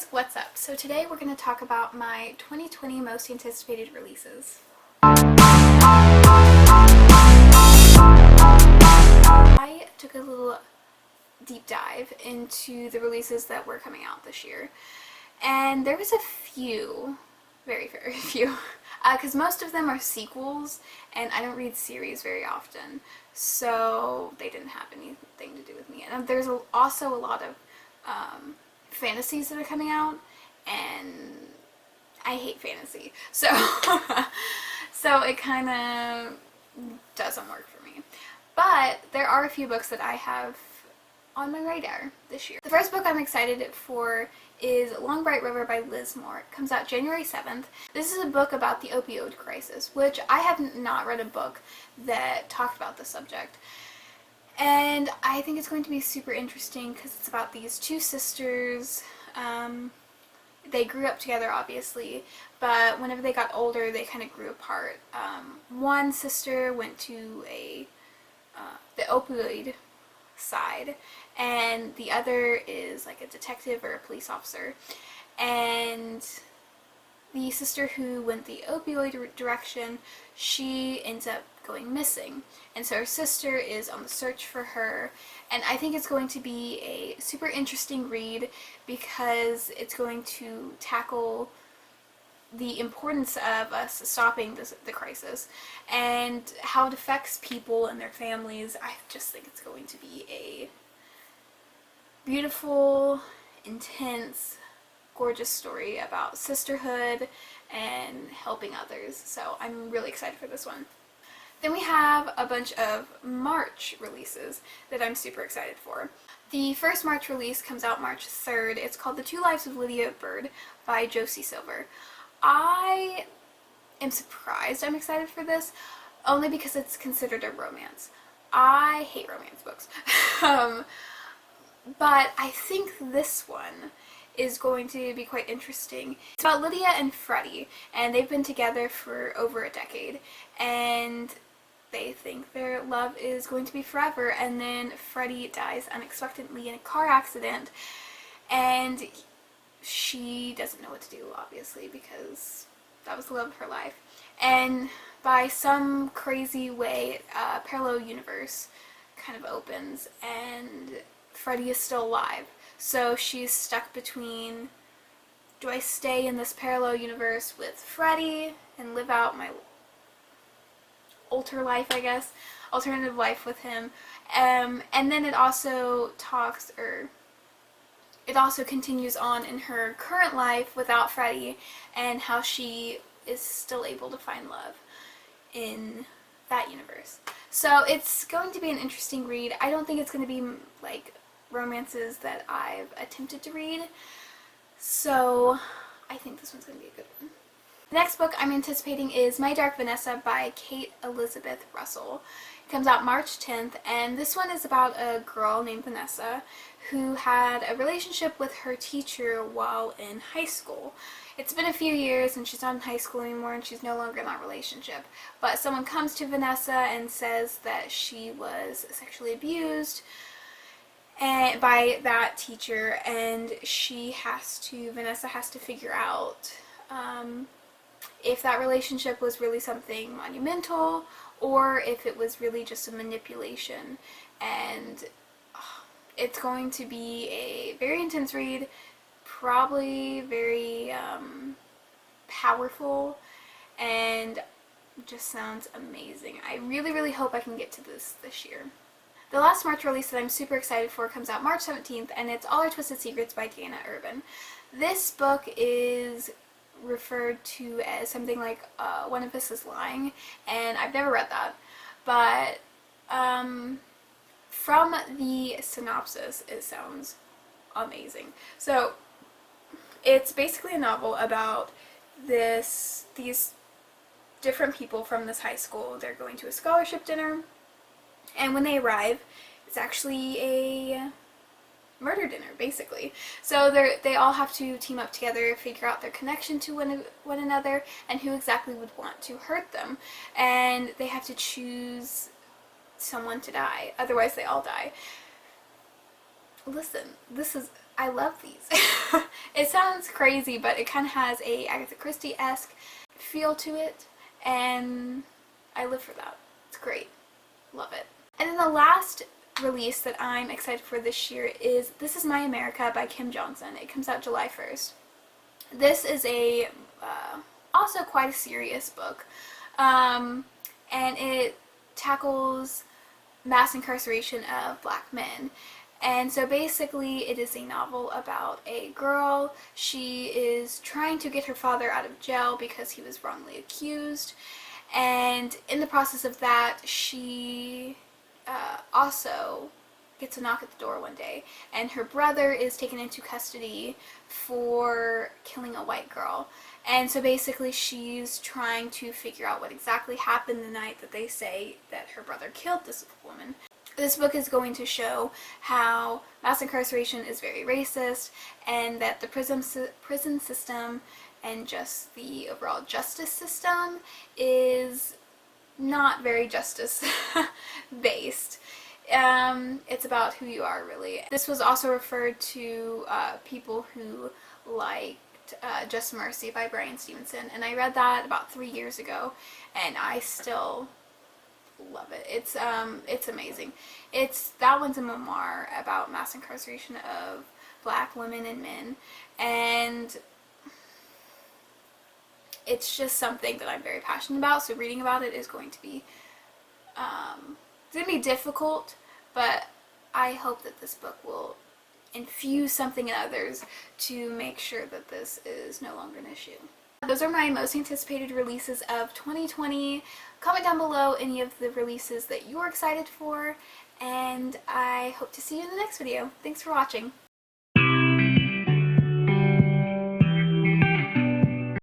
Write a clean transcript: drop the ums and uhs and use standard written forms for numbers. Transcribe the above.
guys, what's up? So today we're going to talk about my 2020 most anticipated releases. I took a little deep dive into the releases that were coming out this year, and there was a few, very few, because most of them are sequels, and I don't read series very often, so they didn't have anything to do with me. And there's also a lot of fantasies that are coming out, and I hate fantasy, so so it kind of doesn't work for me. But there are a few books that I have on my radar this year. The first book I'm excited for is Long Bright River by Liz Moore. It comes out January 7th. This is a book about the opioid crisis, which I have not read a book that talked about the subject. And I think it's going to be super interesting because it's about these two sisters. They grew up together, obviously, but whenever they got older, they kind of grew apart. One sister went to the opioid side, and the other is like a detective or a police officer. And the sister who went the opioid direction, she ends up going missing, and so her sister is on the search for her. And I think it's going to be a super interesting read because it's going to tackle the importance of us stopping the crisis and how it affects people and their families. I just think it's going to be a beautiful, intense, gorgeous story about sisterhood and helping others, so I'm really excited for this one. Then we have a bunch of March releases that I'm super excited for. The first March release comes out March 3rd. It's called The Two Lives of Lydia Bird by Josie Silver. I am surprised I'm excited for this, only because it's considered a romance. I hate romance books. But I think this one is going to be quite interesting. It's about Lydia and Freddie, and they've been together for over a decade, and they think their love is going to be forever, and then Freddie dies unexpectedly in a car accident, and she doesn't know what to do, obviously, because that was the love of her life. And by some crazy way, a parallel universe kind of opens, and Freddie is still alive. So she's stuck between, do I stay in this parallel universe with Freddie and live out my alternative life with him, and then it also continues on in her current life without Freddie, and how she is still able to find love in that universe. So it's going to be an interesting read. I don't think it's going to be like romances that I've attempted to read, so I think this one's going to be a good one. The next book I'm anticipating is My Dark Vanessa by Kate Elizabeth Russell. It comes out March 10th, and this one is about a girl named Vanessa who had a relationship with her teacher while in high school. It's been a few years and she's not in high school anymore, and she's no longer in that relationship. But someone comes to Vanessa and says that she was sexually abused by that teacher, and Vanessa has to figure out if that relationship was really something monumental or if it was really just a manipulation. And it's going to be a very intense read, probably very powerful, and just sounds amazing. I really hope I can get to this year. The last March release that I'm super excited for comes out March 17th, and it's All Our Twisted Secrets by Dana Urban. This book is referred to as something like One of Us is Lying, and I've never read that, but from the synopsis it sounds amazing. So it's basically a novel about these different people from this high school. They're going to a scholarship dinner, and when they arrive, it's actually a murder dinner, basically. So they all have to team up together, figure out their connection to one another, and who exactly would want to hurt them. And they have to choose someone to die, otherwise they all die. Listen, this is I love these. It sounds crazy, but it kind of has a Agatha Christie-esque feel to it, and I live for that. It's great. Love it. And then the last release that I'm excited for this year is This Is My America by Kim Johnson. It comes out July 1st. This is a also quite a serious book, and it tackles mass incarceration of black men. And so basically it is a novel about a girl. She is trying to get her father out of jail because he was wrongly accused, and in the process of that she also gets a knock at the door one day, and her brother is taken into custody for killing a white girl. And so basically she's trying to figure out what exactly happened the night that they say that her brother killed this woman. This book is going to show how mass incarceration is very racist, and that the prison system and just the overall justice system is not very justice based. It's about who you are, really. This was also referred to people who liked Just Mercy by Bryan Stevenson, and I read that about 3 years ago, and I still love it. It's amazing. That one's a memoir about mass incarceration of black women and men, and it's just something that I'm very passionate about, so reading about it is going to be it's going to be difficult, but I hope that this book will infuse something in others to make sure that this is no longer an issue. Those are my most anticipated releases of 2020. Comment down below any of the releases that you're excited for, and I hope to see you in the next video. Thanks for watching.